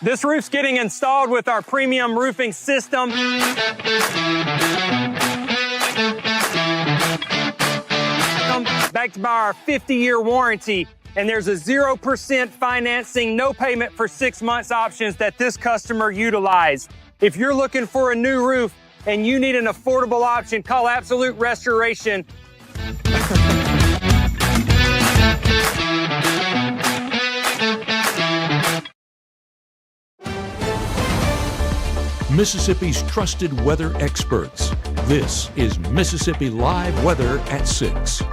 This roof's getting installed with our premium roofing system. Backed by our 50-year warranty. And there's a 0% financing, no payment for 6 months options that this customer utilized. If you're looking for a new roof and you need an affordable option, call Absolute Restoration. Mississippi's trusted weather experts. This is Mississippi Live Weather at 6.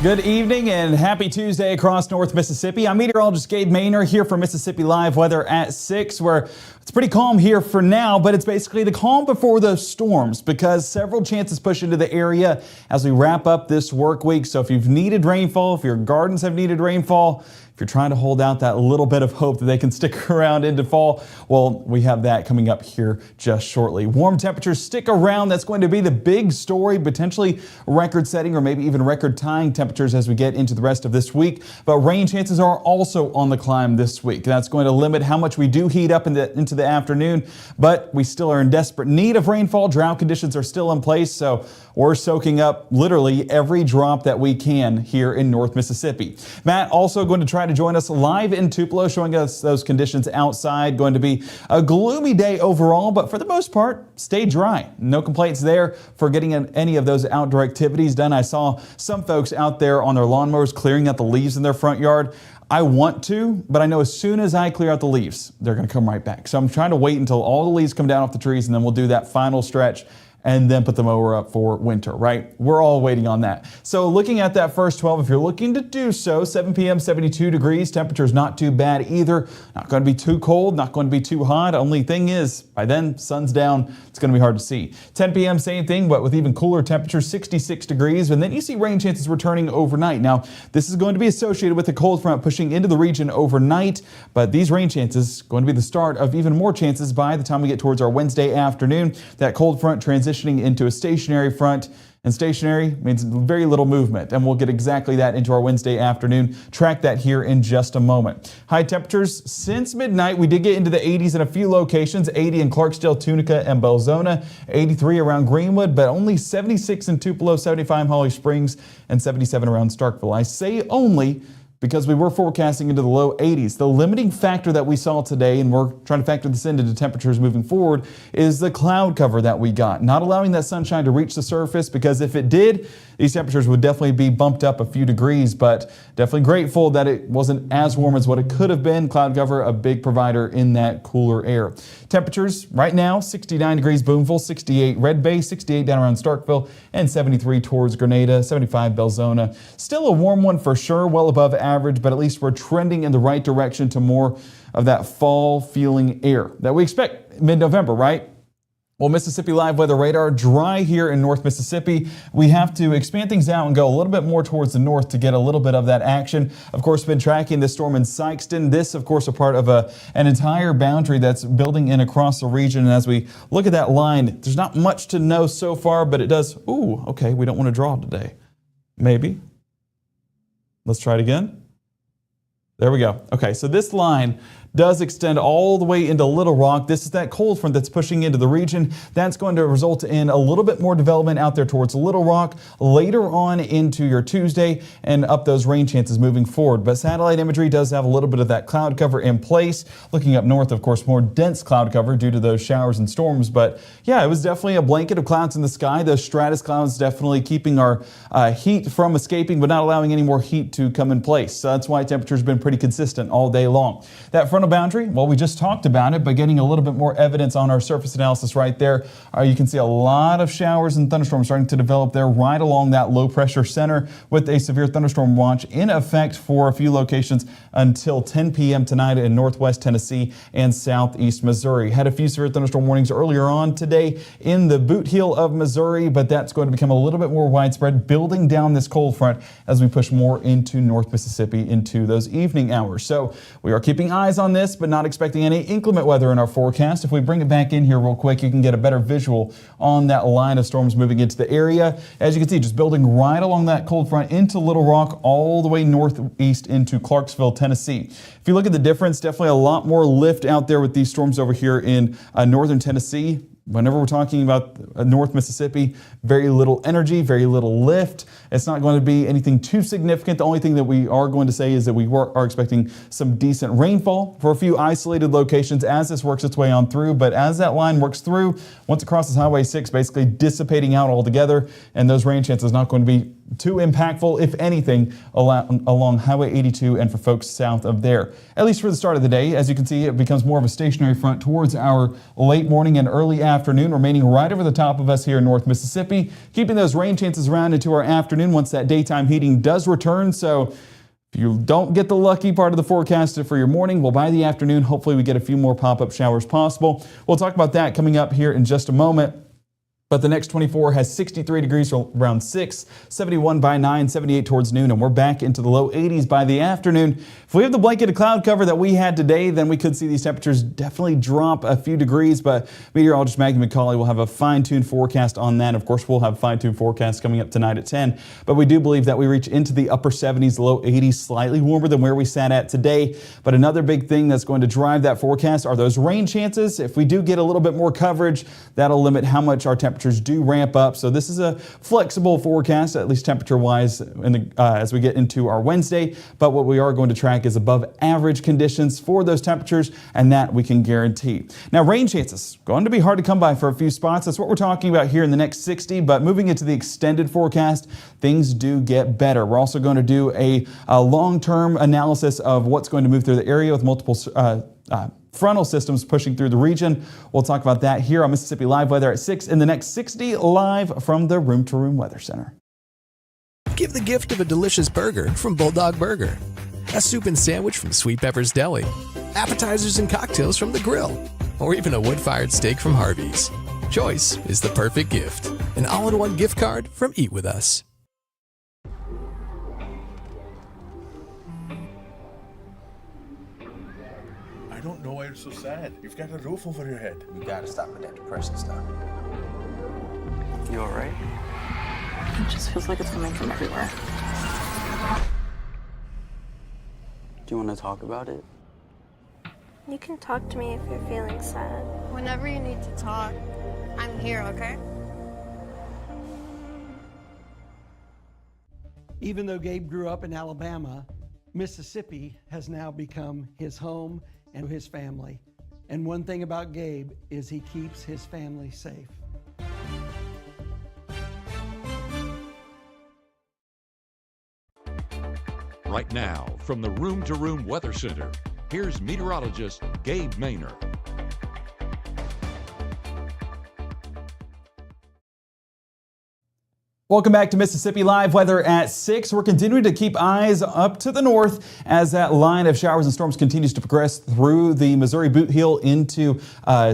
Good evening and happy Tuesday across North Mississippi. I'm meteorologist Gabe here for Mississippi Live Weather at 6, where it's pretty calm here for now, but it's basically the calm before the storms because several chances push into the area as we wrap up this work week. So if you've needed rainfall, if your gardens have needed rainfall, if you're trying to hold out that little bit of hope that they can stick around into fall, well, we have that coming up here just shortly. Warm temperatures stick around. That's going to be the big story, potentially record-setting or maybe even record-tying temperatures as we get into the rest of this week. But rain chances are also on the climb this week. That's going to limit how much we do heat up into the afternoon, but we still are in desperate need of rainfall. Drought conditions are still in place, so we're soaking up literally every drop that we can here in North Mississippi. Matt also going to try to join us live in Tupelo, showing us those conditions outside. Going to be a gloomy day overall, but for the most part, stay dry. No complaints there for getting any of those outdoor activities done. I saw some folks out there on their lawnmowers clearing out the leaves in their front yard. I want to, but I know as soon as I clear out the leaves, they're going to come right back. So I'm trying to wait until all the leaves come down off the trees, and then we'll do that final stretch and then put the mower up for winter, right? We're all waiting on that. So looking at that first 12, if you're looking to do so, 7 p.m., 72 degrees. Temperature's not too bad either. Not going to be too cold, not going to be too hot. Only thing is, by then, sun's down. It's going to be hard to see. 10 p.m., same thing, but with even cooler temperatures, 66 degrees. And then you see rain chances returning overnight. Now, this is going to be associated with the cold front pushing into the region overnight, but these rain chances going to be the start of even more chances by the time we get towards our Wednesday afternoon. That cold front transitioning into a stationary front, and stationary means very little movement, and we'll get exactly that into our Wednesday afternoon. Track that here in just a moment. High temperatures since midnight. We did get into the 80s in a few locations, 80 in Clarksdale, Tunica, and Belzona, 83 around Greenwood, but only 76 in Tupelo, 75 Holly Springs, and 77 around Starkville. I say only because we were forecasting into the low 80s. The limiting factor that we saw today, and we're trying to factor this into temperatures moving forward, is the cloud cover that we got. Not allowing that sunshine to reach the surface, because if it did, these temperatures would definitely be bumped up a few degrees, but definitely grateful that it wasn't as warm as what it could have been. Cloud cover, a big provider in that cooler air. Temperatures right now, 69 degrees Boonville, 68 Red Bay, 68 down around Starkville, and 73 towards Grenada, 75 Belzona. Still a warm one for sure, well above average, but at least we're trending in the right direction to more of that fall feeling air that we expect mid-November, right? Well, Mississippi Live Weather Radar, dry here in North Mississippi. We have to expand things out and go a little bit more towards the north to get a little bit of that action. Of course, been tracking this storm in Sykeston. This, of course, a part of an entire boundary that's building in across the region. And as we look at that line, there's not much to know so far, but it does. Ooh, okay, we don't want to draw today. Maybe. Let's try it again. There we go. Okay, so this line does extend all the way into Little Rock. This is that cold front that's pushing into the region. That's going to result in a little bit more development out there towards Little Rock later on into your Tuesday and up those rain chances moving forward. But satellite imagery does have a little bit of that cloud cover in place. Looking up north, of course, more dense cloud cover due to those showers and storms. But yeah, it was definitely a blanket of clouds in the sky. Those stratus clouds definitely keeping our heat from escaping, but not allowing any more heat to come in place. So that's why temperature's been pretty consistent all day long. That frontal boundary, well, we just talked about it, but getting a little bit more evidence on our surface analysis right there. You can see a lot of showers and thunderstorms starting to develop there right along that low pressure center with a severe thunderstorm watch in effect for a few locations until 10 p.m. tonight in northwest Tennessee and southeast Missouri. Had a few severe thunderstorm warnings earlier on today in the boot heel of Missouri, but that's going to become a little bit more widespread, building down this cold front as we push more into North Mississippi into those evening hours. So we are keeping eyes on this, but not expecting any inclement weather in our forecast. If we bring it back in here real quick, you can get a better visual on that line of storms moving into the area. As you can see, just building right along that cold front into Little Rock, all the way northeast into Clarksville, Tennessee. If you look at the difference, definitely a lot more lift out there with these storms over here in northern Tennessee. Whenever we're talking about North Mississippi, very little energy, very little lift. It's not going to be anything too significant. The only thing that we are going to say is that we are expecting some decent rainfall for a few isolated locations as this works its way on through. But as that line works through, once it crosses Highway 6, basically dissipating out altogether, and those rain chances not going to be too impactful, if anything, along Highway 82 and for folks south of there. At least for the start of the day, as you can see, it becomes more of a stationary front towards our late morning and early afternoon, remaining right over the top of us here in North Mississippi, keeping those rain chances around into our afternoon once that daytime heating does return. So if you don't get the lucky part of the forecast for your morning, well, by the afternoon, hopefully we get a few more pop-up showers possible. We'll talk about that coming up here in just a moment. But the next 24 has 63 degrees around 6, 71 by 9, 78 towards noon, and we're back into the low 80s by the afternoon. If we have the blanket of cloud cover that we had today, then we could see these temperatures definitely drop a few degrees, but meteorologist Maggie McCauley will have a fine-tuned forecast on that. Of course, we'll have fine-tuned forecasts coming up tonight at 10, but we do believe that we reach into the upper 70s, low 80s, slightly warmer than where we sat at today. But another big thing that's going to drive that forecast are those rain chances. If we do get a little bit more coverage, that'll limit how much our temperatures do ramp up. So this is a flexible forecast, at least temperature-wise, as we get into our Wednesday. But what we are going to track is above average conditions for those temperatures, and that we can guarantee. Now, rain chances going to be hard to come by for a few spots. That's what we're talking about here in the next 60. But moving into the extended forecast, things do get better. We're also going to do a long-term analysis of what's going to move through the area with multiple frontal systems pushing through the region. We'll talk about that here on Mississippi Live Weather at 6 in the next 60, live from the Room to Room Weather Center. Give the gift of a delicious burger from Bulldog Burger, a soup and sandwich from Sweet Pepper's Deli, appetizers and cocktails from The Grill, or even a wood-fired steak from Harvey's. Choice is the perfect gift. An all-in-one gift card from Eat With Us. I don't know why you're so sad. You've got a roof over your head. You gotta stop with that depression stuff. You alright? It just feels like it's coming from everywhere. Do you want to talk about it? You can talk to me if you're feeling sad. Whenever you need to talk, I'm here, okay? Even though Gabe grew up in Alabama, Mississippi has now become his home and his family. And one thing about Gabe is he keeps his family safe. Right now, from the Room to Room Weather Center, here's meteorologist Gabe Maynor. Welcome back to Mississippi Live Weather at 6. We're continuing to keep eyes up to the north as that line of showers and storms continues to progress through the Missouri Boot Heel into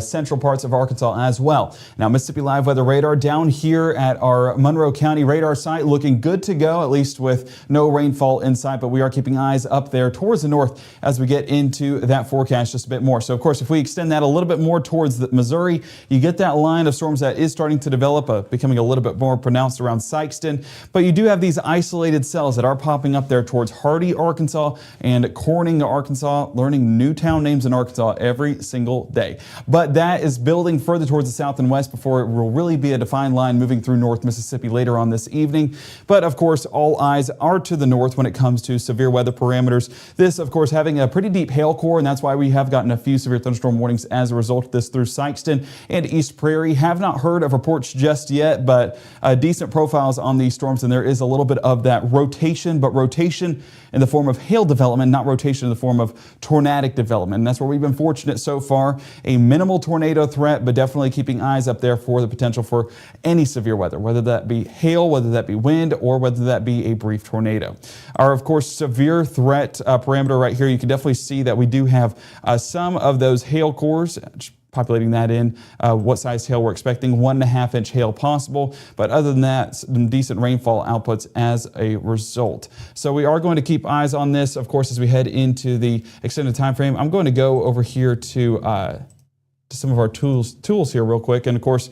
central parts of Arkansas as well. Now, Mississippi Live Weather radar down here at our Monroe County radar site looking good to go, at least with no rainfall in sight, but we are keeping eyes up there towards the north as we get into that forecast just a bit more. So, of course, if we extend that a little bit more towards the Missouri, you get that line of storms that is starting to develop, becoming a little bit more pronounced around Sykeston, but you do have these isolated cells that are popping up there towards Hardy, Arkansas and Corning, Arkansas, learning new town names in Arkansas every single day. But that is building further towards the south and west before it will really be a defined line moving through North Mississippi later on this evening. But of course, all eyes are to the north when it comes to severe weather parameters. This, of course, having a pretty deep hail core, and that's why we have gotten a few severe thunderstorm warnings as a result of this through Sykeston and East Prairie. Have not heard of reports just yet, but decent profiles on these storms, and there is a little bit of that rotation, but rotation in the form of hail development, not rotation in the form of tornadic development. And that's where we've been fortunate so far. A minimal tornado threat, but definitely keeping eyes up there for the potential for any severe weather, whether that be hail, whether that be wind, or whether that be a brief tornado. Our, of course, severe threat parameter right here, you can definitely see that we do have some of those hail cores populating that in, what size hail we're expecting, 1.5 inch hail possible. But other than that, some decent rainfall outputs as a result. So we are going to keep eyes on this, of course, as we head into the extended time frame. I'm going to go over here to some of our tools here real quick. And of course,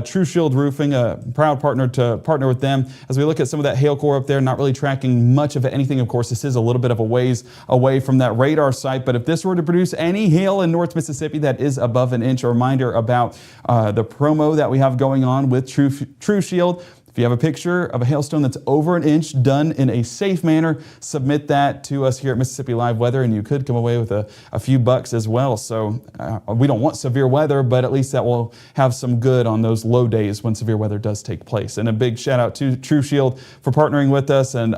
True Shield Roofing, a proud partner to partner with them as we look at some of that hail core up there, not really tracking much of anything. Of course, this is a little bit of a ways away from that radar site, but if this were to produce any hail in North Mississippi that is above an inch, a reminder about the promo that we have going on with True Shield. If you have a picture of a hailstone that's over an inch done in a safe manner, submit that to us here at Mississippi Live Weather, and you could come away with a few bucks as well. So we don't want severe weather, but at least that will have some good on those low days when severe weather does take place. And a big shout out to True Shield for partnering with us, and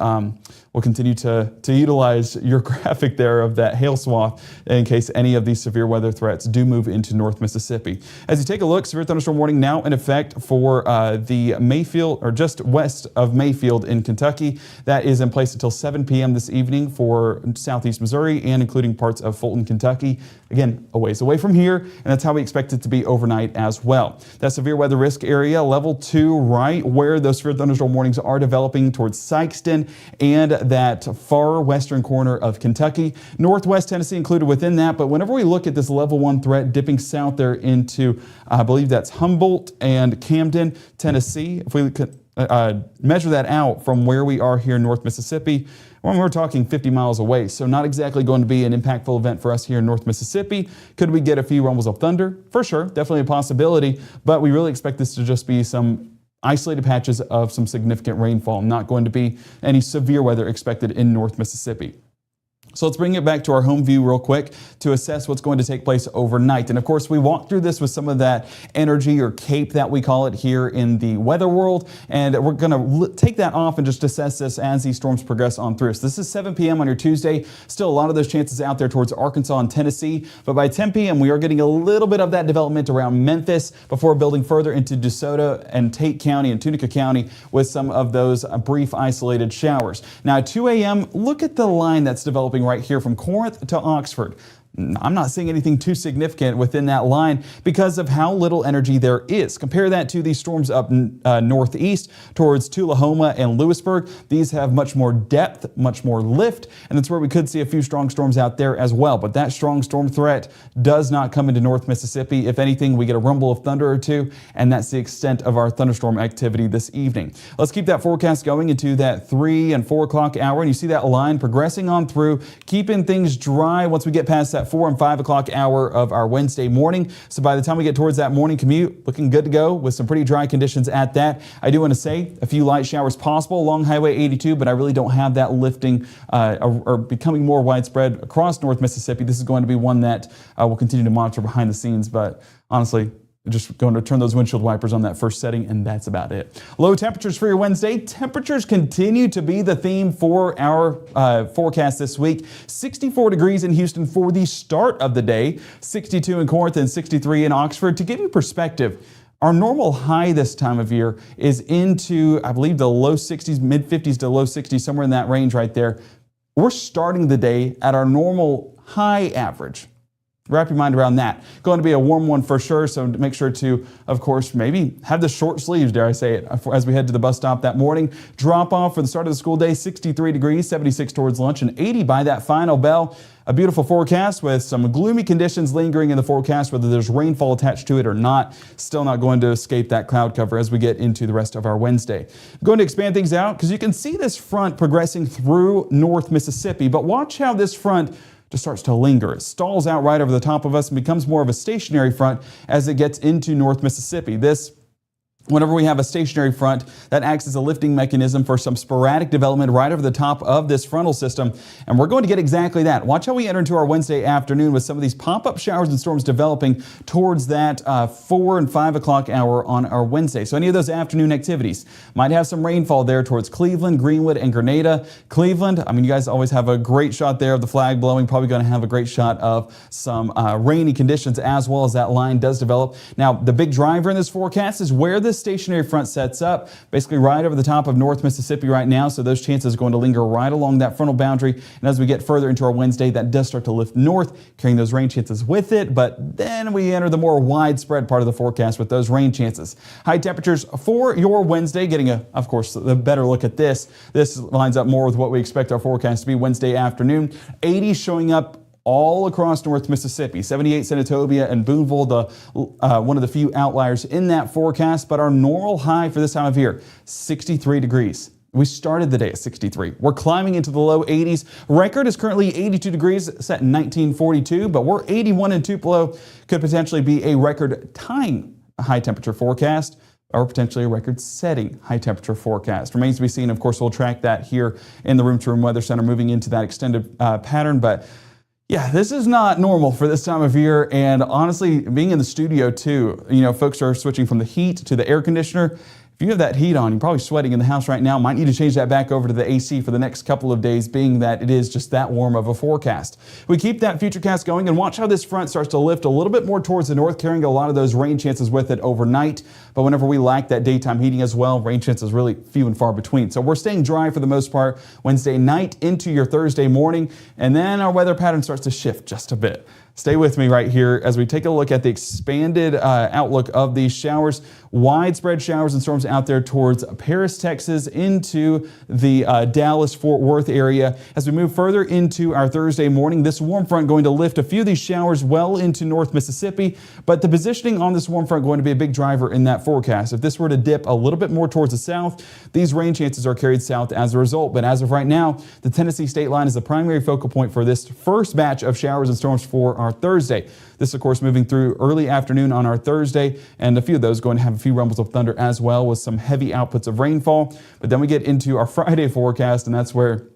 we'll continue to utilize your graphic there of that hail swath in case any of these severe weather threats do move into North Mississippi. As you take a look, severe thunderstorm warning now in effect for the Mayfield, or just west of Mayfield in Kentucky. That is in place until 7 p.m. this evening for southeast Missouri and including parts of Fulton, Kentucky. Again, a ways away from here, and that's how we expect it to be overnight as well. That severe weather risk area, level 2, right where those severe thunderstorm warnings are developing towards Sykeston and that far western corner of Kentucky. Northwest Tennessee included within that, but whenever we look at this level 1 threat dipping south there into, I believe that's Humboldt and Camden, Tennessee, if we could measure that out from where we are here in North Mississippi, when we're talking 50 miles away. So not exactly going to be an impactful event for us here in North Mississippi. Could we get a few rumbles of thunder? For sure, definitely a possibility, but we really expect this to just be some isolated patches of some significant rainfall, not going to be any severe weather expected in North Mississippi. So let's bring it back to our home view real quick to assess what's going to take place overnight. And of course, we walked through this with some of that energy or cape that we call it here in the weather world. And we're going to take that off and just assess this as these storms progress on through. So this is 7 p.m. on your Tuesday. Still a lot of those chances out there towards Arkansas and Tennessee. But by 10 p.m., we are getting a little bit of that development around Memphis before building further into DeSoto and Tate County and Tunica County with some of those brief isolated showers. Now at 2 a.m., look at the line that's developing right here from Corinth to Oxford. I'm not seeing anything too significant within that line because of how little energy there is. Compare that to these storms up northeast towards Tullahoma and Lewisburg. These have much more depth, much more lift, and that's where we could see a few strong storms out there as well. But that strong storm threat does not come into North Mississippi. If anything, we get a rumble of thunder or two, and that's the extent of our thunderstorm activity this evening. Let's keep that forecast going into that 3 and 4 o'clock hour, and you see that line progressing on through, keeping things dry once we get past that 4 and 5 o'clock hour of our Wednesday morning. So by the time we get towards that morning commute, looking good to go with some pretty dry conditions at that. I do want to say a few light showers possible along Highway 82, but I really don't have that lifting or becoming more widespread across North Mississippi. This is going to be one that we'll continue to monitor behind the scenes, but honestly, just going to turn those windshield wipers on that first setting, and that's about it. Low temperatures for your Wednesday. Temperatures continue to be the theme for our forecast this week. 64 degrees in Houston for the start of the day, 62 in Corinth and 63 in Oxford. To give you perspective, our normal high this time of year is into, I believe, the low 60s, mid 50s to low 60s, somewhere in that range right there. We're starting the day at our normal high average. Wrap your mind around that. Going to be a warm one for sure, so make sure to, of course, maybe have the short sleeves, dare I say it, as we head to the bus stop that morning. Drop off for the start of the school day, 63 degrees, 76 towards lunch, and 80 by that final bell. A beautiful forecast with some gloomy conditions lingering in the forecast, whether there's rainfall attached to it or not. Still not going to escape that cloud cover as we get into the rest of our Wednesday. I'm going to expand things out because you can see this front progressing through North Mississippi, but watch how this front just starts to linger. It stalls out right over the top of us and becomes more of a stationary front as it gets into North Mississippi. Whenever we have a stationary front, that acts as a lifting mechanism for some sporadic development right over the top of this frontal system. And we're going to get exactly that. Watch how we enter into our Wednesday afternoon with some of these pop-up showers and storms developing towards that 4 and 5 o'clock hour on our Wednesday. So any of those afternoon activities might have some rainfall there towards Cleveland, Greenwood, and Grenada. Cleveland, I mean, you guys always have a great shot there of the flag blowing. Probably going to have a great shot of some rainy conditions as well as that line does develop. Now, the big driver in this forecast is where this this stationary front sets up, basically right over the top of North Mississippi right now. So those chances are going to linger right along that frontal boundary. And as we get further into our Wednesday, that does start to lift north, carrying those rain chances with it. But then we enter the more widespread part of the forecast with those rain chances. High temperatures for your Wednesday, getting of course, a better look at this. This lines up more with what we expect our forecast to be Wednesday afternoon. 80 showing up all across North Mississippi. 78 Senatobia and Boonville, one of the few outliers in that forecast, but our normal high for this time of year, 63 degrees. We started the day at 63. We're climbing into the low 80s. Record is currently 82 degrees, set in 1942, but we're 81 in Tupelo. Could potentially be a record-tying high temperature forecast, or potentially a record-setting high temperature forecast. Remains to be seen. Of course, we'll track that here in the Room to Room Weather Center, moving into that extended pattern. But yeah, this is not normal for this time of year. And honestly, being in the studio too, folks are switching from the heat to the air conditioner. If you have that heat on, you're probably sweating in the house right now. Might need to change that back over to the AC for the next couple of days, being that it is just that warm of a forecast. We keep that futurecast going and watch how this front starts to lift a little bit more towards the north, carrying a lot of those rain chances with it overnight. But whenever we lack that daytime heating as well, rain chances really few and far between. So we're staying dry for the most part Wednesday night into your Thursday morning, and then our weather pattern starts to shift just a bit. Stay with me right here as we take a look at the expanded outlook of these showers. Widespread showers and storms out there towards Paris, Texas, into the Dallas-Fort Worth area. As we move further into our Thursday morning, this warm front going to lift a few of these showers well into North Mississippi, but the positioning on this warm front going to be a big driver in that forecast. If this were to dip a little bit more towards the south, these rain chances are carried south as a result. But as of right now, the Tennessee state line is the primary focal point for this first batch of showers and storms for our Thursday. This, of course, moving through early afternoon on our Thursday, and a few of those going to have a few rumbles of thunder as well with some heavy outputs of rainfall. But then we get into our Friday forecast, and that's where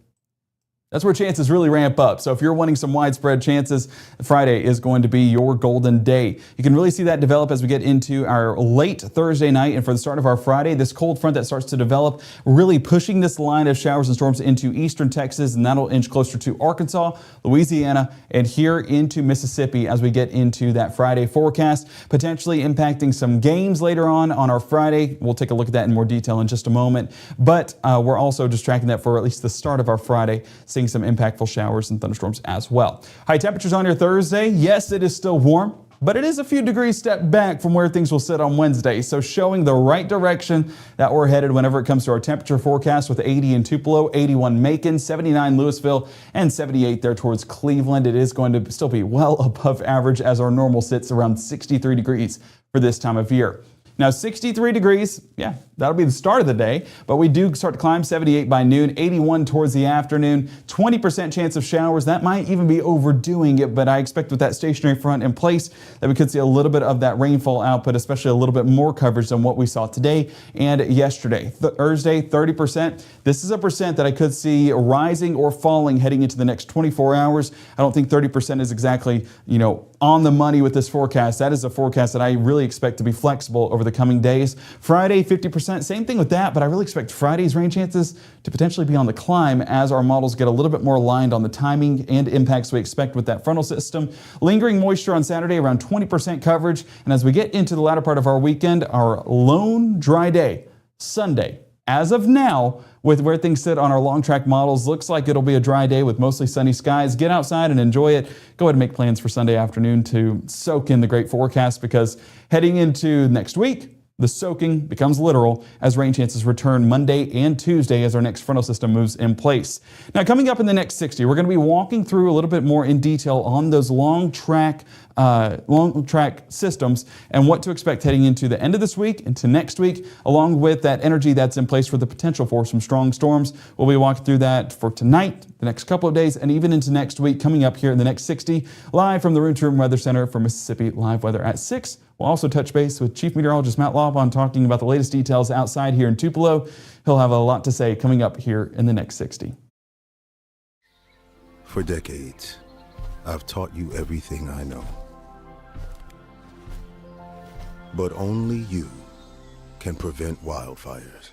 chances really ramp up. So if you're wanting some widespread chances, Friday is going to be your golden day. You can really see that develop as we get into our late Thursday night. And for the start of our Friday, this cold front that starts to develop, really pushing this line of showers and storms into eastern Texas, and that'll inch closer to Arkansas, Louisiana, and here into Mississippi as we get into that Friday forecast, potentially impacting some games later on our Friday. We'll take a look at that in more detail in just a moment. But we're also just tracking that for at least the start of our Friday, seeing some impactful showers and thunderstorms as well. High temperatures on your Thursday. Yes, it is still warm, but it is a few degrees step back from where things will sit on Wednesday. So showing the right direction that we're headed whenever it comes to our temperature forecast, with 80 in Tupelo, 81 Macon, 79 Louisville, and 78 there towards Cleveland. It is going to still be well above average as our normal sits around 63 degrees for this time of year. Now 63 degrees, yeah, that'll be the start of the day, but we do start to climb 78 by noon, 81 towards the afternoon, 20% chance of showers. That might even be overdoing it, but I expect with that stationary front in place that we could see a little bit of that rainfall output, especially a little bit more coverage than what we saw today and yesterday. Thursday, 30%. This is a percent that I could see rising or falling heading into the next 24 hours. I don't think 30% is exactly, on the money with this forecast. That is a forecast that I really expect to be flexible over the coming days. Friday, 50%, same thing with that, but I really expect Friday's rain chances to potentially be on the climb as our models get a little bit more aligned on the timing and impacts we expect with that frontal system. Lingering moisture on Saturday, around 20% coverage. And as we get into the latter part of our weekend, our lone dry day, Sunday. As of now, with where things sit on our long track models, looks like it'll be a dry day with mostly sunny skies. Get outside and enjoy it. Go ahead and make plans for Sunday afternoon to soak in the great forecast, because heading into next week, the soaking becomes literal as rain chances return Monday and Tuesday as our next frontal system moves in place. Now, coming up in the next 60, we're going to be walking through a little bit more in detail on those long track systems and what to expect heading into the end of this week, into next week, along with that energy that's in place for the potential for some strong storms. We'll be walking through that for tonight, the next couple of days, and even into next week, coming up here in the next 60, live from the Room to Room Weather Center for Mississippi Live Weather at 6. We'll also touch base with Chief Meteorologist Matt Laubon talking about the latest details outside here in Tupelo. He'll have a lot to say coming up here in the next 60. For decades, I've taught you everything I know. But only you can prevent wildfires.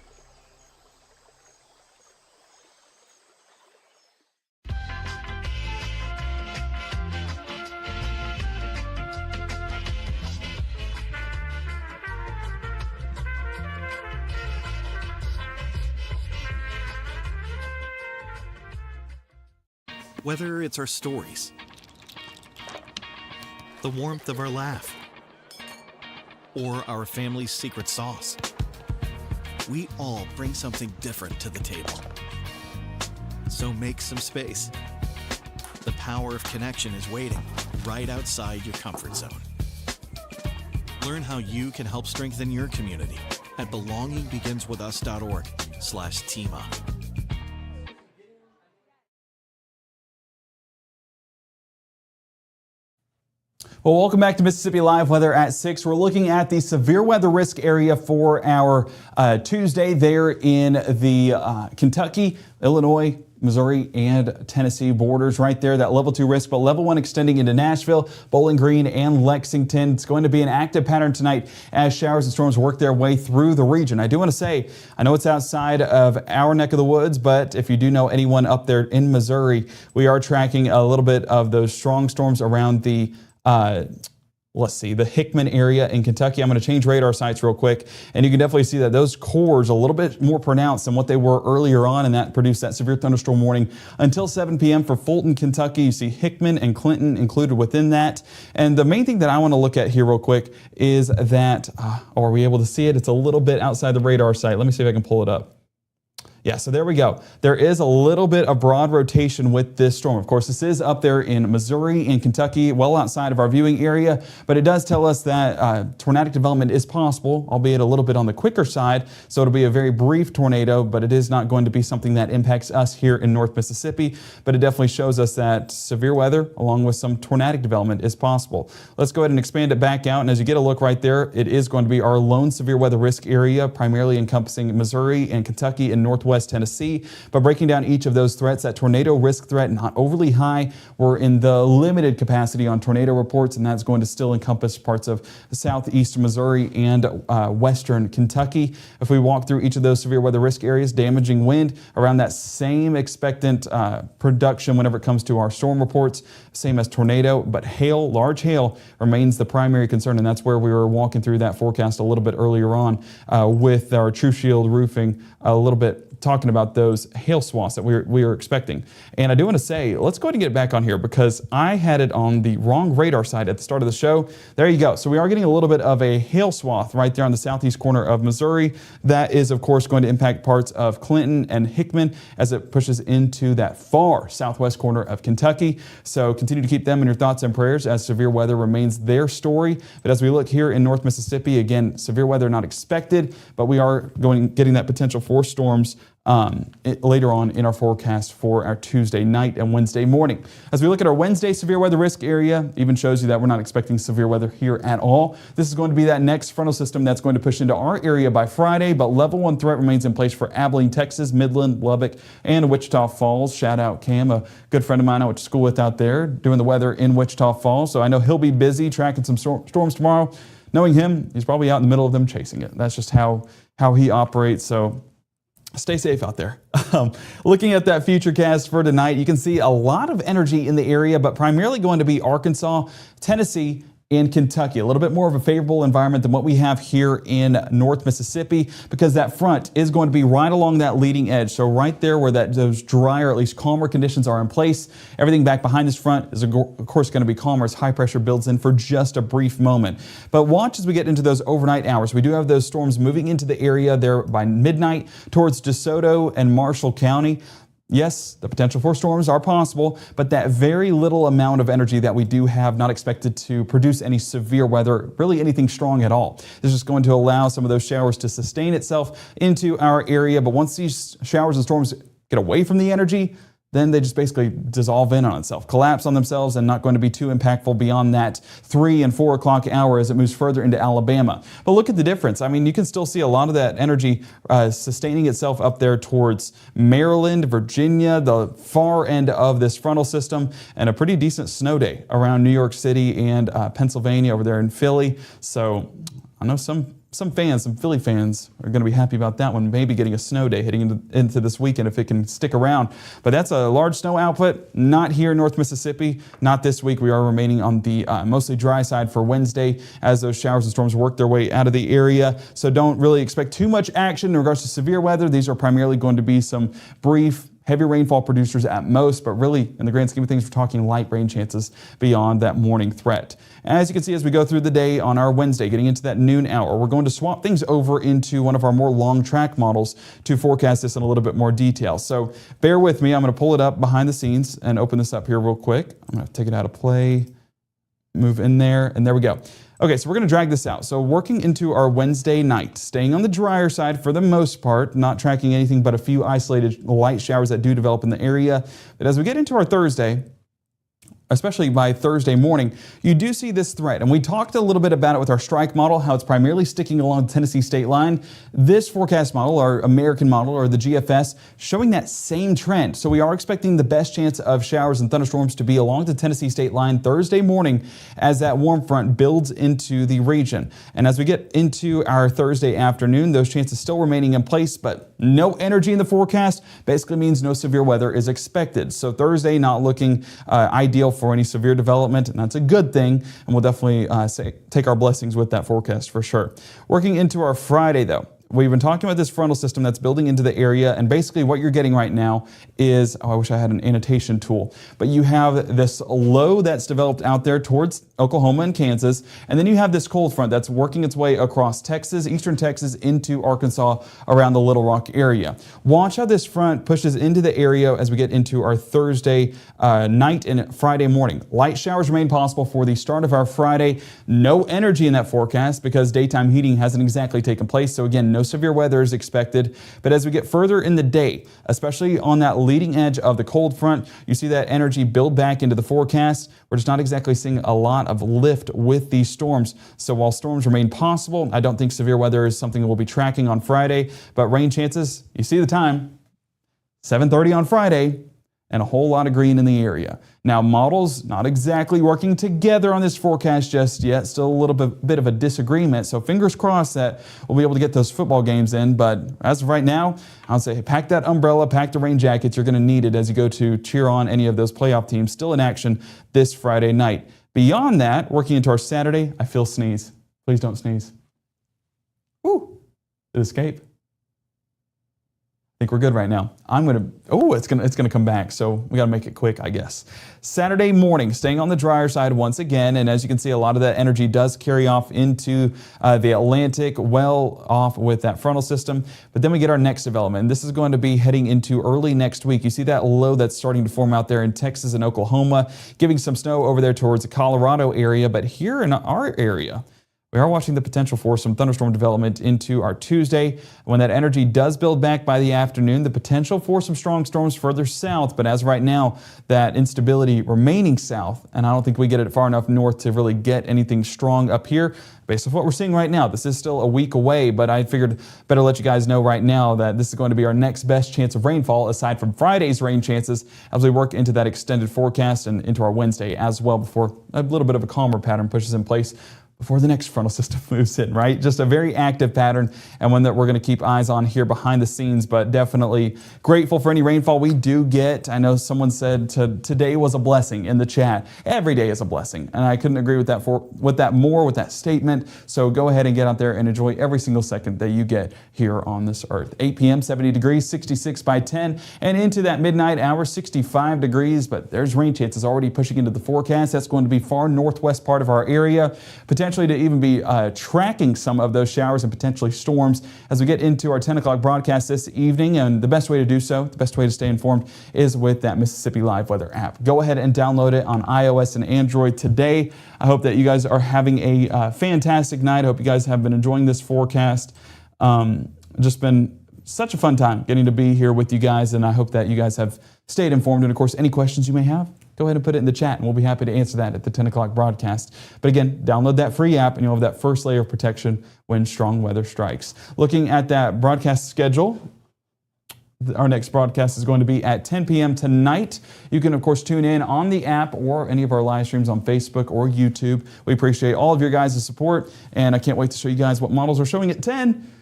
Whether it's our stories, the warmth of our laugh, or our family's secret sauce, we all bring something different to the table. So make some space. The power of connection is waiting right outside your comfort zone. Learn how you can help strengthen your community at belongingbeginswithus.org/teamup. Well, welcome back to Mississippi Live Weather at 6. We're looking at the severe weather risk area for our Tuesday there in the Kentucky, Illinois, Missouri, and Tennessee borders right there, that level 2 risk, but level 1 extending into Nashville, Bowling Green, and Lexington. It's going to be an active pattern tonight as showers and storms work their way through the region. I do want to say, I know it's outside of our neck of the woods, but if you do know anyone up there in Missouri, we are tracking a little bit of those strong storms around the the Hickman area in Kentucky. I'm going to change radar sites real quick, and you can definitely see that those cores a little bit more pronounced than what they were earlier on, and that produced that severe thunderstorm warning until 7 p.m. for Fulton, Kentucky. You see Hickman and Clinton included within that. And the main thing that I want to look at here real quick is that, are we able to see it? It's a little bit outside the radar site. Let me see if I can pull it up. Yeah, so there we go. There is a little bit of broad rotation with this storm. Of course, this is up there in Missouri and Kentucky, well outside of our viewing area, but it does tell us that tornadic development is possible, albeit a little bit on the quicker side. So it'll be a very brief tornado, but it is not going to be something that impacts us here in North Mississippi. But it definitely shows us that severe weather, along with some tornadic development, is possible. Let's go ahead and expand it back out. And as you get a look right there, it is going to be our lone severe weather risk area, primarily encompassing Missouri and Kentucky and northwest Tennessee. But breaking down each of those threats, that tornado risk threat not overly high. We're in the limited capacity on tornado reports, and that's going to still encompass parts of southeast Missouri and western Kentucky. If we walk through each of those severe weather risk areas, damaging wind around that same expectant production whenever it comes to our storm reports, same as tornado, but hail, large hail remains the primary concern, and that's where we were walking through that forecast a little bit earlier on with our True Shield roofing a little bit, talking about those hail swaths that we were expecting. And I do want to say, let's go ahead and get it back on here because I had it on the wrong radar site at the start of the show. There you go. So we are getting a little bit of a hail swath right there on the southeast corner of Missouri. That is, of course, going to impact parts of Clinton and Hickman as it pushes into that far southwest corner of Kentucky. So continue to keep them in your thoughts and prayers as severe weather remains their story. But as we look here in North Mississippi, again, severe weather not expected, but we are getting that potential for storms later on in our forecast for our Tuesday night and Wednesday morning. As we look at our Wednesday severe weather risk area, even shows you that we're not expecting severe weather here at all. This is going to be that next frontal system that's going to push into our area by Friday, but level 1 threat remains in place for Abilene, Texas, Midland, Lubbock, and Wichita Falls. Shout out Cam, a good friend of mine I went to school with out there, doing the weather in Wichita Falls. So I know he'll be busy tracking some storms tomorrow. Knowing him, he's probably out in the middle of them chasing it. That's just how he operates. So stay safe out there. Looking at that futurecast for tonight, you can see a lot of energy in the area, but primarily going to be Arkansas, Tennessee, and Kentucky. A little bit more of a favorable environment than what we have here in North Mississippi because that front is going to be right along that leading edge. So right there where those drier, or at least calmer conditions are in place, everything back behind this front is of course going to be calmer as high pressure builds in for just a brief moment. But watch as we get into those overnight hours. We do have those storms moving into the area there by midnight towards DeSoto and Marshall County. Yes, the potential for storms are possible, but that very little amount of energy that we do have not expected to produce any severe weather, really anything strong at all. This is going to allow some of those showers to sustain itself into our area, but once these showers and storms get away from the energy, then they just basically dissolve in on itself, collapse on themselves, and not going to be too impactful beyond that 3 and 4 o'clock hour as it moves further into Alabama. But look at the difference. I mean, you can still see a lot of that energy sustaining itself up there towards Maryland, Virginia, the far end of this frontal system, and a pretty decent snow day around New York City and Pennsylvania over there in Philly. So I know some Philly fans are going to be happy about that one, maybe getting a snow day heading into this weekend if it can stick around. But that's a large snow output, not here in North Mississippi, not this week. We are remaining on the mostly dry side for Wednesday as those showers and storms work their way out of the area. So don't really expect too much action in regards to severe weather. These are primarily going to be some brief heavy rainfall producers at most, but really in the grand scheme of things, we're talking light rain chances beyond that morning threat. As you can see, as we go through the day on our Wednesday, getting into that noon hour, we're going to swap things over into one of our more long track models to forecast this in a little bit more detail. So bear with me. I'm going to pull it up behind the scenes and open this up here real quick. I'm going to take it out of play, move in there, and there we go. Okay, so we're going to drag this out. So working into our Wednesday night, staying on the drier side for the most part, not tracking anything but a few isolated light showers that do develop in the area. But as we get into our Thursday, especially by Thursday morning, you do see this threat. And we talked a little bit about it with our strike model, how it's primarily sticking along the Tennessee state line. This forecast model, our American model, or the GFS, showing that same trend. So we are expecting the best chance of showers and thunderstorms to be along the Tennessee state line Thursday morning as that warm front builds into the region. And as we get into our Thursday afternoon, those chances still remaining in place, but no energy in the forecast basically means no severe weather is expected. So Thursday not looking ideal for any severe development, and that's a good thing, and we'll definitely take our blessings with that forecast for sure. Working into our Friday though, we've been talking about this frontal system that's building into the area, and basically what you're getting right now is, I wish I had an annotation tool, but you have this low that's developed out there towards Oklahoma and Kansas, and then you have this cold front that's working its way across Texas, eastern Texas, into Arkansas around the Little Rock area. Watch how this front pushes into the area as we get into our Thursday night and Friday morning. Light showers remain possible for the start of our Friday. No energy in that forecast because daytime heating hasn't exactly taken place, so again, no severe weather is expected. But as we get further in the day, especially on that leading edge of the cold front, you see that energy build back into the forecast. We're just not exactly seeing a lot of lift with these storms. So while storms remain possible, I don't think severe weather is something we'll be tracking on Friday. But rain chances, you see the time, 7:30 on Friday, and a whole lot of green in the area. Now, models not exactly working together on this forecast just yet. Still a little bit of a disagreement. So fingers crossed that we'll be able to get those football games in. But as of right now, I'll say pack that umbrella, pack the rain jackets. You're going to need it as you go to cheer on any of those playoff teams still in action this Friday night. Beyond that, working into our Saturday, I feel sneeze. Please don't sneeze. Woo! Did it escape? I think we're good right now. It's gonna come back, so we gotta make it quick, I guess. Saturday morning, staying on the drier side once again, and as you can see, a lot of that energy does carry off into the Atlantic, well off with that frontal system. But then we get our next development, and this is going to be heading into early next week. You see that low that's starting to form out there in Texas and Oklahoma, giving some snow over there towards the Colorado area, but here in our area, we are watching the potential for some thunderstorm development into our Tuesday. When that energy does build back by the afternoon, the potential for some strong storms further south. But as right now, that instability remaining south, and I don't think we get it far enough north to really get anything strong up here. Based on what we're seeing right now, this is still a week away, but I figured better let you guys know right now that this is going to be our next best chance of rainfall aside from Friday's rain chances as we work into that extended forecast and into our Wednesday as well before a little bit of a calmer pattern pushes in place before the next frontal system moves in, right? Just a very active pattern and one that we're going to keep eyes on here behind the scenes, but definitely grateful for any rainfall we do get. I know someone said today was a blessing in the chat. Every day is a blessing, and I couldn't agree with that statement. So go ahead and get out there and enjoy every single second that you get here on this earth. 8 p.m., 70 degrees, 66 by 10, and into that midnight hour, 65 degrees, but there's rain chances already pushing into the forecast. That's going to be far northwest part of our area, potentially to even be tracking some of those showers and potentially storms as we get into our 10 o'clock broadcast this evening. And the best way to do so, the best way to stay informed is with that Mississippi Live Weather app. Go ahead and download it on iOS and Android today. I hope that you guys are having a fantastic night. I hope you guys have been enjoying this forecast. Just been such a fun time getting to be here with you guys, and I hope that you guys have stayed informed. And of course, any questions you may have, go ahead and put it in the chat, and we'll be happy to answer that at the 10 o'clock broadcast. But again, download that free app, and you'll have that first layer of protection when strong weather strikes. Looking at that broadcast schedule, our next broadcast is going to be at 10 p.m. tonight. You can, of course, tune in on the app or any of our live streams on Facebook or YouTube. We appreciate all of your guys' support, and I can't wait to show you guys what models are showing at 10.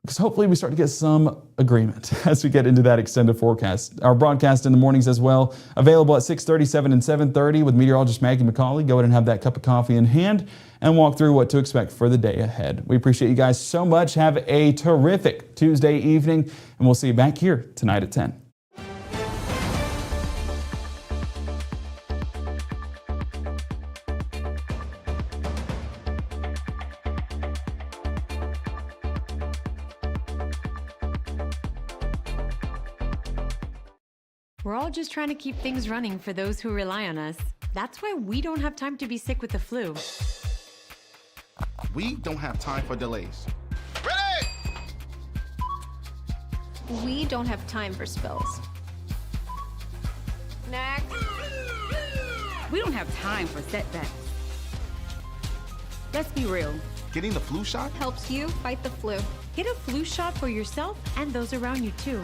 Because hopefully we start to get some agreement as we get into that extended forecast. Our broadcast in the mornings as well, available at 6:30, 7, and 7:30 with meteorologist Maggie McCauley. Go ahead and have that cup of coffee in hand and walk through what to expect for the day ahead. We appreciate you guys so much. Have a terrific Tuesday evening, and we'll see you back here tonight at 10. We're all just trying to keep things running for those who rely on us. That's why we don't have time to be sick with the flu. We don't have time for delays. We don't have time for spills. Next. We don't have time for setbacks. Let's be real. Getting the flu shot helps you fight the flu. Get a flu shot for yourself and those around you too.